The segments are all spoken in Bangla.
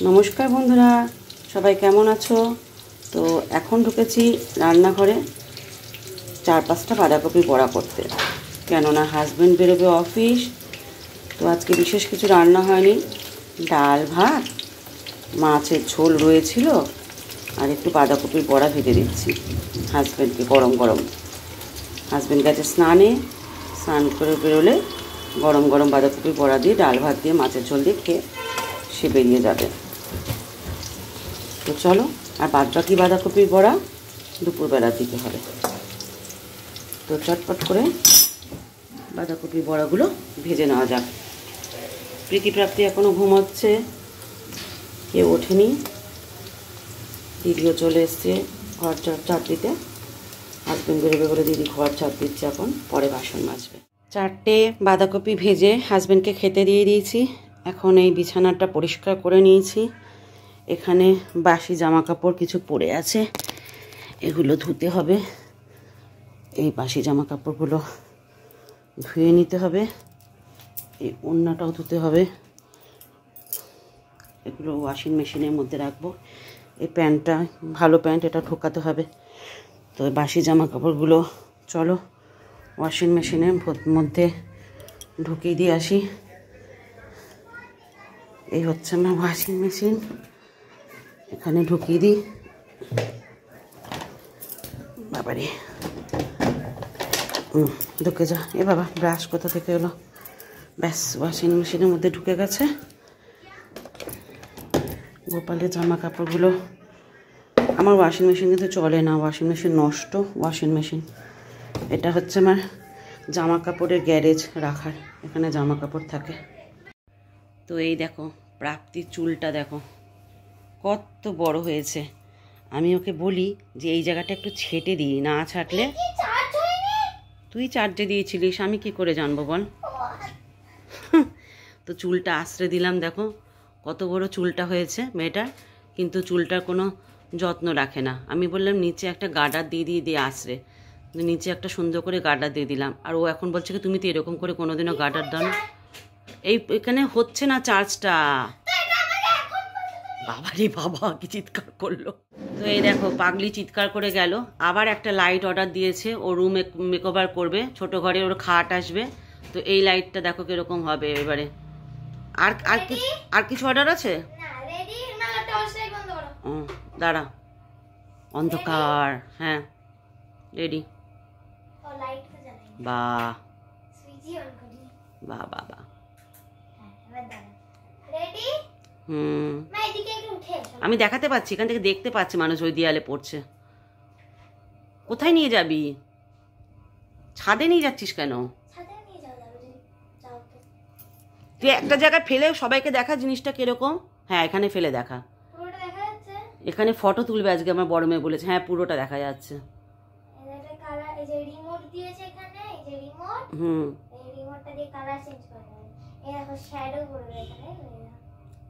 নমস্কার বন্ধুরা, সবাই কেমন আছো? তো এখন ঢুকেছি রান্নাঘরে 4-5টা বাঁধাকপি বড়া করতে, কেননা হাজব্যান্ড বেরোবে অফিস। তো আজকে বিশেষ কিছু রান্না হয়নি, ডাল ভাত, মাছের ঝোল রয়েছিল, আর একটু বাঁধাকপির বড়া ভেজে দিচ্ছি হাজব্যান্ডকে গরম গরম। হাজব্যান্ড গেছে স্নান করে বেরোলে গরম গরম বাঁধাকপির বড়া দিয়ে ডাল ভাত দিয়ে মাছের ঝোল দিয়ে খেয়ে সে বেরিয়ে যাবে। তো চলো, আর বাদবাকি বাঁধাকপির বড়া দুপুরবেলা দিতে হবে। তো চটপট করে বাঁধাকপির বড়াগুলো ভেজে নেওয়া যাক। প্রীতিপ্রাপ্তি এখনও ঘুমাচ্ছে, কেউ ওঠেনি। দিদিও চলে এসছে ঘর ঝাড় দিতে। হাজব্যান্ড বেরোবে বলে দিদি ঘর ঝাড় দিচ্ছে, এখন পরে বাসন মাজবে। 4টে বাঁধাকপি ভেজে হাজব্যান্ডকে খেতে দিয়ে দিয়েছি। এখন এই বিছানাটা পরিষ্কার করে নিয়েছি। এখানে বাসি জামা কাপড় কিছু পড়ে আছে, এগুলো ধুতে হবে। এই বাসি জামা কাপড়গুলো ধুয়ে নিতে হবে, এই ওড়নাটাও ধুতে হবে, এগুলো ওয়াশিং মেশিনের মধ্যে রাখবো। এই প্যান্টটা ভালো প্যান্ট, এটা ঠোকাতে হবে। তো বাসি জামা কাপড়গুলো চলো ওয়াশিং মেশিনের মধ্যে ঢুকিয়ে দিয়ে আসি। এই হচ্ছে আমার ওয়াশিং মেশিন, এখানে ঢুকিয়ে দিই। বাবারে, ঢুকে যা। এ বাবা, ব্রাশ কোথা থেকে এলো? ব্যাস, ওয়াশিং মেশিনের মধ্যে ঢুকে গেছে। গোপালের জামা কাপড়গুলো, আমার ওয়াশিং মেশিন কিন্তু চলে না, ওয়াশিং মেশিন নষ্ট ওয়াশিং মেশিন। এটা হচ্ছে আমার জামা কাপড়ের গ্যারেজ রাখার, এখানে জামা কাপড় থাকে। তো এই দেখো প্রাপ্তির চুলটা দেখো কত বড় হয়েছে। আমি ওকে বলি যে এই জায়গাটা একটু ছেটে দিই, না ছাটলে। তুই চার্জে দিয়েছিলিস, আমি কি করে জানবো বল? তো চুলটা আশ্রে দিলাম, দেখো কত বড় চুলটা হয়েছে মেয়েটার, কিন্তু চুলটার কোনো যত্ন রাখে না। আমি বললাম নিচে একটা গার্ডার দিয়ে আশ্রে, নিচে একটা সুন্দর করে গার্ডার দিয়ে দিলাম। আর ও এখন বলছে কি তুমি তো এরকম করে কোনোদিনও গার্ডার দাও না। এখানে হচ্ছে না চার্জটা। বাবারে বাবা, কি চিৎকার করলো! তো এই দেখো পাগলি চিৎকার করে গেল। আবার একটা লাইট অর্ডার দিয়েছে, ও রুম মেকওভার করবে, ছোট ঘরে ওর খাট আসবে। তো এই লাইটটা দেখো কিরকম হবে এবারে। আর কিছু অর্ডার আছে? দাঁড়া, অন্ধকার। হ্যাঁ রেডি। বাহ বাহ বাহ বাহ। আমি দেখাতে পাচ্ছি, এখান থেকে দেখতে পাচ্ছি মানুষ ওই দেয়ালে পড়ছে। কোথায় নিয়ে যাবি? ছাদে নিয়ে যাচ্ছিস কেন? তুই একটা জায়গায় ফেলে সবাইকে দেখা জিনিসটা কিরকম। হ্যাঁ এখানে ফেলে দেখা, এখানে ফটো তুলবে আজকে আমার বড় মেয়ে বলেছে। হ্যাঁ পুরোটা দেখা যাচ্ছে।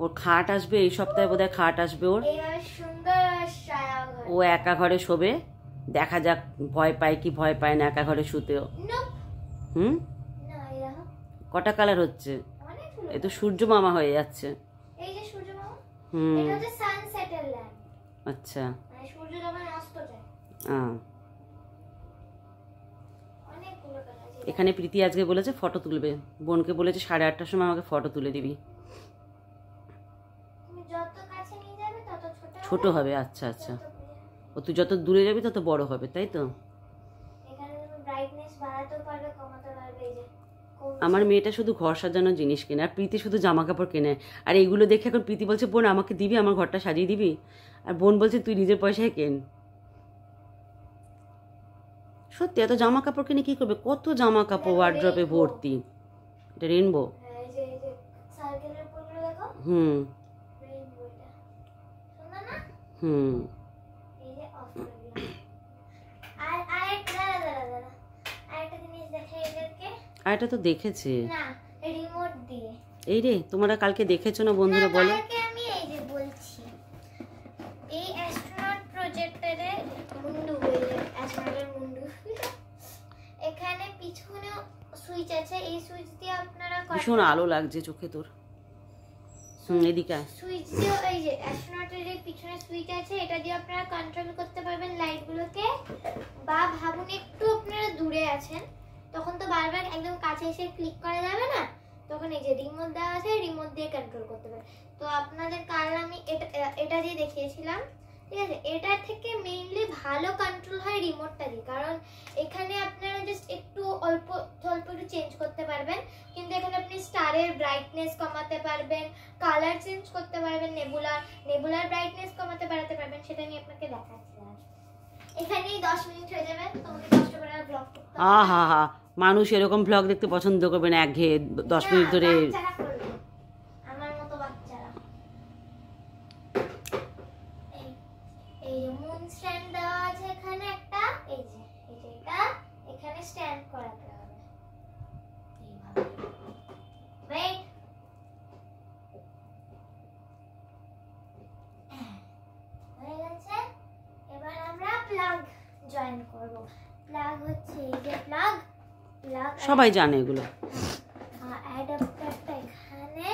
ওর খাট আসবে এই সপ্তাহে, বোধহয় খাট আসবে ওর। ও একা ঘরে শোবে, দেখা যাক ভয় পায় কি ভয় পায় না একা ঘরে শুতেও। কটা কালার হচ্ছে? এ তো সূর্য মামা হয়ে যাচ্ছে। আচ্ছা, এখানে প্রীতি আজকে বলেছে ফটো তুলবে, বোনকে বলেছে 8:30টার সময় আমাকে ফটো তুলে দিবি। ছোট হবে, আচ্ছা আচ্ছা। ও তুই যত দূরে যাবি তত বড় হবে, তাই তো? আমার মেয়েটা শুধু ঘর সাজানোর জিনিস কেনে, আর প্রীতি শুধু জামা কাপড় কেনে। আর এইগুলো দেখে এখন প্রীতি বলছে বোন আমাকে দিবি, আমার ঘরটা সাজিয়ে দিবি। আর বোন বলছে তুই নিজের পয়সায় কেন। সত্যি এত জামা কাপড় কিনে কি করবে? কত জামা কাপড় ওয়ার্ড্রপে ভর্তি। এটা রেনবো। হুম হুম। আর এটা তো দেখেছে। এই রে, তোমরা কালকে দেখেছো না বন্ধুরা বলো? ভীষণ আলো লাগছে চোখে তোর। এদিকে সুইচ দিয়ে এই যে অ্যাস্ট্রোনটের যে পিছনে সুইচ আছে এটা দিয়ে আপনারা কন্ট্রোল করতে পারবেন লাইটগুলোকে। বা ভাবুন একটু আপনারা দূরে আছেন, তখন তো বারবার একদম কাছে এসে ক্লিক করা যাবে না, তখন এই যে রিমোট দেওয়া আছে, রিমোট দিয়ে কন্ট্রোল করতে পারবেন। তো আপনাদের কাল আমি এটা দিয়ে দেখিয়েছিলাম, ঠিক আছে। এটা থেকে মেইনলি ভালো কন্ট্রোল হয় রিমোটটা দিয়ে, কারণ এখানে আপনারা জাস্ট একটু অল্প একটু চেঞ্জ করতে পারবেন, কিন্তু এখানে আপনি স্টারের ব্রাইটনেস কমাতে পারবেন, কালার চেঞ্জ করতে পারবেন, নেবুলার ব্রাইটনেস কমাতে বাড়াতে পারবেন। সেটা আমি আপনাকে দেখাচ্ছি। এখানেই 10 মিনিট হয়ে যাবে, তোমাকে কষ্ট করে আর ব্লগ করতে হবে। আহা, মানুষ এরকম ব্লগ দেখতে পছন্দ করবে না, একঘেয়ে 10 মিনিট ধরে। আমার মতো বাচ্চারা। এই যে মুন স্ট্যান্ড দেওয়া আছে এখানে একটা, এই যে এটা এখানে স্ট্যান্ড করাতে হবে এইভাবে। ওয়েট, হয়ে গেছে। এবার আমরা প্লাগ জয়েন করব। প্লাগ হচ্ছে এই যে প্লাগ সবাই জানে এগুলো। অ্যাডাপ্টারটা এখানে।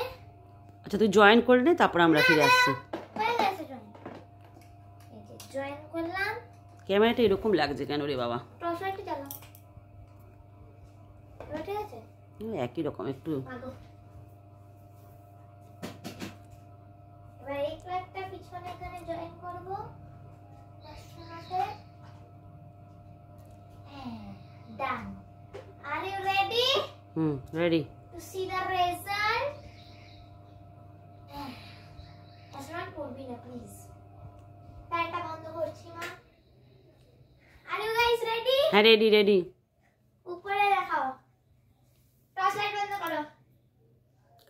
আচ্ছা তুই জয়েন করে নে, তারপর আমরা ফিরে আসছি। জয়েন করলাম। ক্যামেরাটা এরকম লাগছে কেন রে বাবা? টর্চ লাইটটা জ্বালাও। ঠিক আছে, একই রকম একটু। এবার এই প্লাগটা পিছনে এখানে জয়েন করব। Done. Are you ready? Ready to see the result. আসলে পড়বি না প্লিজ। ফ্যানটা বন্ধ করছি মা। Are you guys ready? হ্যাঁ রেডি। উপরে দেখাও। টর্চ লাইট বন্ধ করো।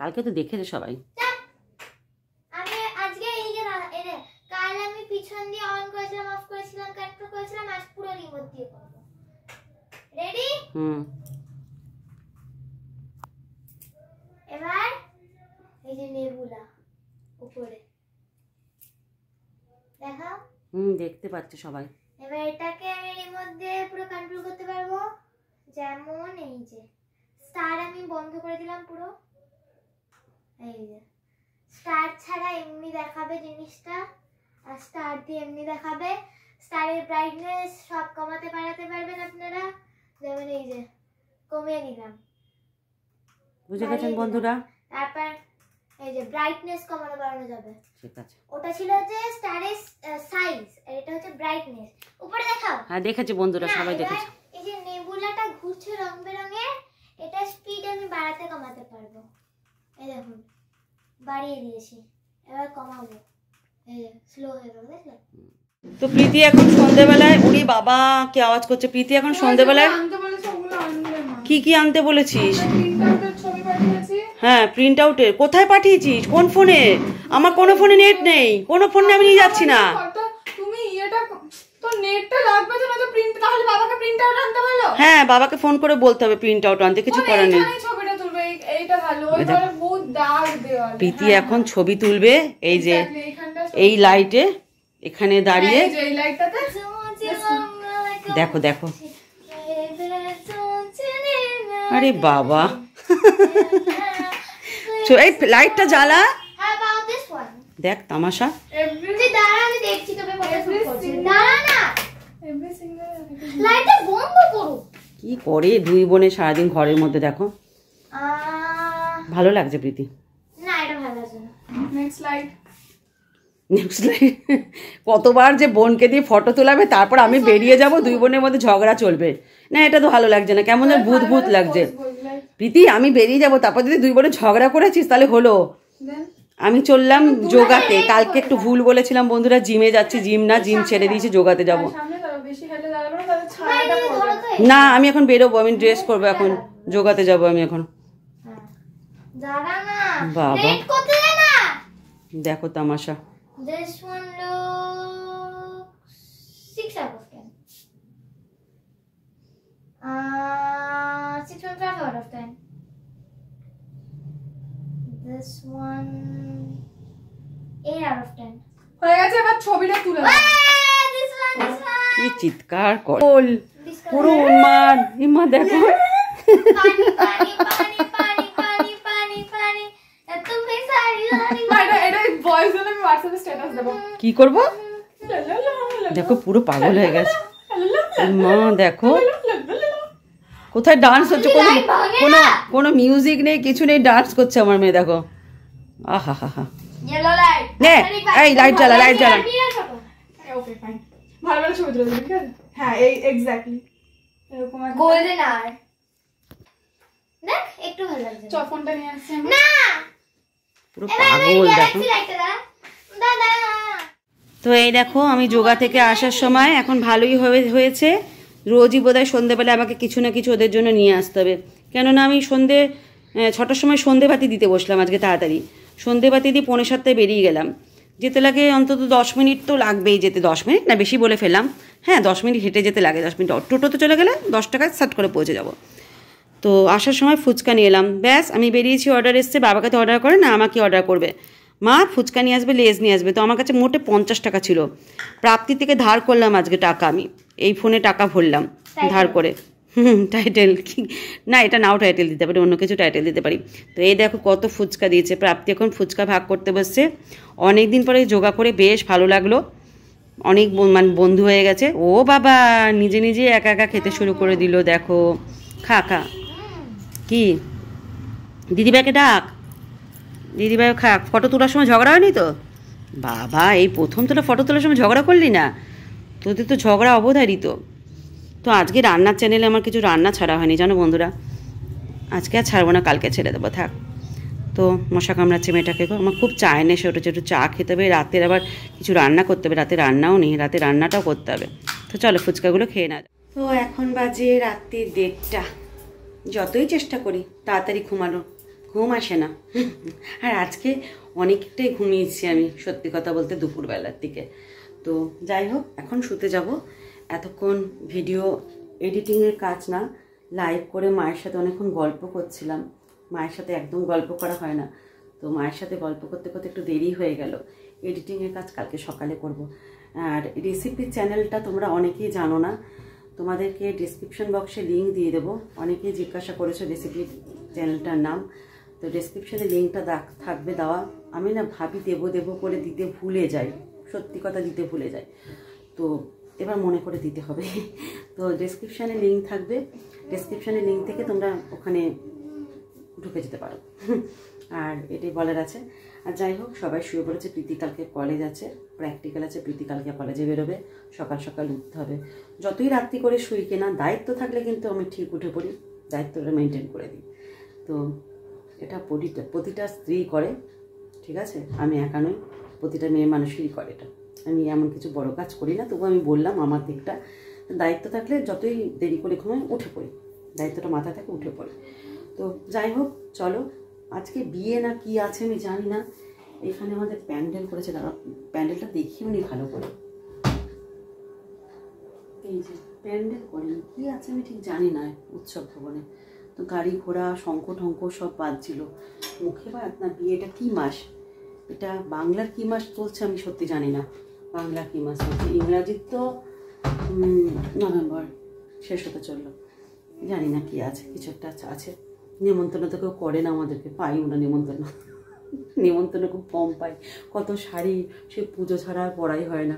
কালকে তো দেখেছে সবাই। আমি আজকে এই যে কাল আমি পিছন দিয়ে অন করেছিলাম, অফ করেছিলাম, কন্ট্রোল করেছিলাম, আজ পুরো রিমোট দিয়ে করব। রেডি? এবার এই যে নেবুলা উপরে দেখাও। দেখতে পাচ্ছে সবাই। এবার এটাকে আমি রিমোট দিয়ে পুরো কন্ট্রোল করতে পারবো। যেমন এই যে স্টার আমি বন্ধ করে দিলাম পুরো, এই যে স্টার ছাড়া এমনি দেখাবে জিনিসটা, আর স্টার দিয়ে এমনি দেখাবে। স্টারের ব্রাইটনেস সব কমাতে বাড়াতে পারবেন আপনারা। যেমন এই যে কমিয়ে দিলাম, বুঝে গেছেন বন্ধুরা? তারপর এই যে ব্রাইটনেস কমানো বাড়ানো যাবে। ঠিক আছে, ওটা ছিল যে স্টারের সাইজ, আর এটা হচ্ছে ব্রাইটনেস। উপরে দেখাও। হ্যাঁ দেখেছে বন্ধুরা, সবাই দেখেছে। এই যে নেবুলাটা ঘুরছে রং বেরঙের, এটা স্পিড আমি বাড়াতে কমাতে পারবো। এই দেখুন বাড়িয়ে দিয়েছি, এবার কমাবো। এই যে স্লো হয়ে গেল, দেখলে? তো প্রীতি এখন সন্ধ্যেবেলায়, উনি বাবা কি আওয়াজ করছে। প্রীতি এখন সন্ধ্যেবেলায় কি আনতে বলেছিস? হ্যাঁ প্রিন্ট আউটের। কোথায় পাঠিয়েছিস? কোন ফোনে? আমার কোনো ফোনে নেট নেই, কোনো ফোনে আমি নিয়ে যাচ্ছি না। হ্যাঁ বাবাকে ফোন করে বলতে হবে প্রিন্ট আউট আনতে, কিছু করার নেই। প্রীতি এখন ছবি তুলবে এই যে এই লাইটে, এখানে দাঁড়িয়ে। দেখো দেখো, আরে বাবা এই লাইটটা জ্বালা, দেখ তামাশা। কি করে দুই বোনে সারাদিন ঘরের মধ্যে, দেখো ভালো লাগছে প্রীতি। নেক্সট লাইট কতবার যে বোনকে দিয়ে ফটো তোলাবে, তারপর আমি বেরিয়ে যাব, দুই বোনের মধ্যে ঝগড়া চলবে। না এটা তো ভালো লাগছে না, কেমন যেন ভূত ভূত লাগছে। প্রীতি আমি বেরিয়ে যাব, তারপর যদি দুই বোনে ঝগড়া করেছিস তাহলে হলো। আমি চললাম যোগাতে, কালকে একটু ভুল বলেছিলাম বন্ধুরা, জিমে যাচ্ছি, জিম না, জিম ছেড়ে দিয়েছি, যোগাতে যাব। না আমি এখন বেরোবো, আমি ড্রেস করবো, এখন যোগাতে যাব আমি এখন। বাবা দেখো তামাশা। This one looks 6 out of 10. 6.5 out of 10. This one 8 out of 10. হয়ে গেছে, এবার ছবিটা তুলে This one. কি চিৎকার কর, পুরো উন্মাদ। ইমা দেখো পানি পানি পানি পানি পানি পানি পানি তুমি সারি হোয়াটসঅ্যাপে স্ট্যাটাস দেবো। কি করব? লা লা লা লা দেখো পুরো পাগল হয়ে গেছে লা লা লা মা। দেখো লা লা লা। কোথায় ডান্স হচ্ছে, কোনো লাইট ভাঙে কোনো না। কোনো মিউজিক নেই, কিছু নেই, ডান্স করছে আমার মেয়ে। দেখো আহা হা হা। ইয়েলো লাইট নে এই লাইট জ্বালা, লাইট জ্বালা। ওকে ফাইন, ভালো ভালো ছবি তুলে দেবে, ঠিক আছে? হ্যাঁ এই এক্স্যাক্টলি এরকম একটা- গোল্ডেন আর দেখ একটু ভালো লাগছে চ ফোনটা নিয়ে আসছি আমি। না পুরো এবার পাগল দেখো। গ্যালাক্সি লাইটটা দাদা তো এই দেখো আমি যোগা থেকে আসার সময় এখন ভালোই হয়েছে। রোজই বোধহয় সন্ধেবেলা আমাকে কিছু না কিছু ওদের জন্য নিয়ে আসতে হবে, কেননা আমি সন্ধে 6টার সময় সন্ধেবাতি দিতে বসলাম আজকে তাড়াতাড়ি। সন্ধেবাতি দিয়ে 6:45 বেরিয়ে গেলাম। যেতে লাগে অন্তত 10 মিনিট তো লাগবেই যেতে, 10 মিনিট না, বেশি বলে ফেললাম। হ্যাঁ 10 মিনিট হেঁটে যেতে লাগে, 10 মিনিট। টোটোতে চলে গেলে 10 টাকায় সাট করে পৌঁছে যাব। তো আসার সময় ফুচকা নিয়ে এলাম, ব্যাস আমি বেরিয়েছি। অর্ডার এসছে, বাবাকে তো অর্ডার করে না, আমাকে অর্ডার করবে। মা ফুচকা নিয়ে আসবে, লেজ নিয়ে আসবে। তো আমার কাছে মোটে 50 টাকা ছিল। প্রাপ্তি থেকে ধার করলাম আজকে টাকা, আমি এই ফোনে টাকা ভরলাম ধার করে। টাইটেল কি না, এটা নাও টাইটেল দিতে পারি, অন্য কিছু টাইটেল দিতে পারি। তো এই দেখো কত ফুচকা দিয়েছে। প্রাপ্তি এখন ফুচকা ভাগ করতে বসছে। অনেক দিন পরে যোগা করে বেশ ভালো লাগলো, অনেক মানে বন্ধু হয়ে গেছে। ও বাবা নিজে নিজে একা একা খেতে শুরু করে দিল। দেখো খা খা। কি দিদিভাইকে ডাক, দিদিভাই খা। ফটো তোলার সময় ঝগড়া হয়নি তো? বাবা এই প্রথম তোলা ফটো তোলার সময় ঝগড়া করলি না? তোদের তো ঝগড়া অবধারিত। তো আজকে রান্নার চ্যানেলে আমার কিছু রান্না ছাড়া হয়নি জানো বন্ধুরা। আজকে আর ছাড়বো না, কালকে ছেড়ে দেবো, থাক। তো মশা কামড়াচ্ছে মেয়েটাকে, আমার খুব চায় না সে, একটু চা খেতে হবে। রাতের আবার কিছু রান্না করতে হবে, রাতে রান্নাও নেই, রাতে রান্নাটাও করতে হবে। তো চলো ফুচকাগুলো খেয়ে না। তো এখন বাজে রাত্রি 1:30। যতই চেষ্টা করি তাড়াতাড়ি ঘুমানো, ঘুম আসে না। আর আজকে অনেকটাই ঘুমিয়েছি আমি, সত্যি কথা বলতে, দুপুরবেলার দিকে। তো যাই হোক এখন শুতে যাব। এতক্ষণ ভিডিও এডিটিংয়ের কাজ না, লাইভ করে মায়ের সাথে অনেকক্ষণ গল্প করছিলাম। মায়ের সাথে একদম গল্প করা হয় না, তো মায়ের সাথে গল্প করতে করতে একটু দেরি হয়ে গেল। এডিটিংয়ের কাজ কালকে সকালে করব। আর রেসিপির চ্যানেলটা তোমরা অনেকেই জানো না, তোমাদেরকে ডিসক্রিপশন বক্সে লিঙ্ক দিয়ে দেবো। অনেকেই জিজ্ঞাসা করেছো রেসিপির চ্যানেলটার নাম, তো ডিসক্রিপশনে লিঙ্কটা থাকবে দেওয়া। আমি না ভাবি দেবো দেবো করে দিতে ভুলে যাই, সত্যি কথা দিতে ভুলে যাই। তো এবার মনে করে দিতে হবে। তো ডেসক্রিপশানে লিঙ্ক থাকবে, ডেসক্রিপশানের লিঙ্ক থেকে তোমরা ওখানে ঢুকে যেতে পারো। আর এটাই বলার আছে। আর যাই হোক সবাই শুয়ে পড়েছে, প্রীতি কালকে কলেজ আছে, প্র্যাকটিক্যাল আছে, প্রীতি কালকে কলেজে বেরোবে, সকাল সকাল উঠতে হবে। যতই রাত্রি করে শুই কিনা, দায়িত্ব থাকলে কিন্তু আমি ঠিক উঠে পড়ি, দায়িত্বটা মেনটেন করে দিই। তো এটা প্রতিটা স্ত্রী করে, ঠিক আছে? আমি একা নই, প্রতিটা মেয়ে মানুষই করে এটা। আমি এমন কিছু বড় কাজ করি না, তবু আমি বললাম আমার দিকটা। দায়িত্ব থাকলে যতই দেরি করে ঘুমাই উঠে পড়ি, দায়িত্বটা মাথায় থাকে উঠে পড়ি। তো যাই হোক চলো, আজকে বিয়ে না কি আছে আমি জানি না। এখানে আমাদের প্যান্ডেল করেছে, দাঁড়া প্যান্ডেলটা দেখিও নি ভালো করে। এই যে প্যান্ডেল করেনি, কি আছে আমি ঠিক জানি না উৎসব ভবনে। তো গাড়ি ঘোড়া শঙ্খ টঙ্ক সব বাজছিল। মুখে বাদ না, বিয়েটা কি মাস, এটা বাংলার কি মাস চলছে আমি সত্যি জানি না। বাংলা কি মাস চলছে, ইংরাজির তো নভেম্বর শেষ হতে চললো, জানি না কি আছে, কিছু একটা আছে। নেমন্তন্ন তো কেউ করে না আমাদেরকে, পাইও না নেমন্তন্ন। নেমন্তন্ন খুব কম পাই, কত শাড়ি, সে পুজো ছাড়া আর পড়াই হয় না।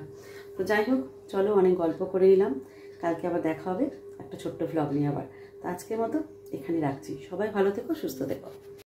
তো যাই হোক চলো, অনেক গল্প করে নিলাম, কালকে আবার দেখা হবে একটা ছোট্ট ভ্লগ নিয়ে আবার। তো আজকের মতো এখানে রাখছি, সবাই ভালো থেকো, সুস্থ থেকো।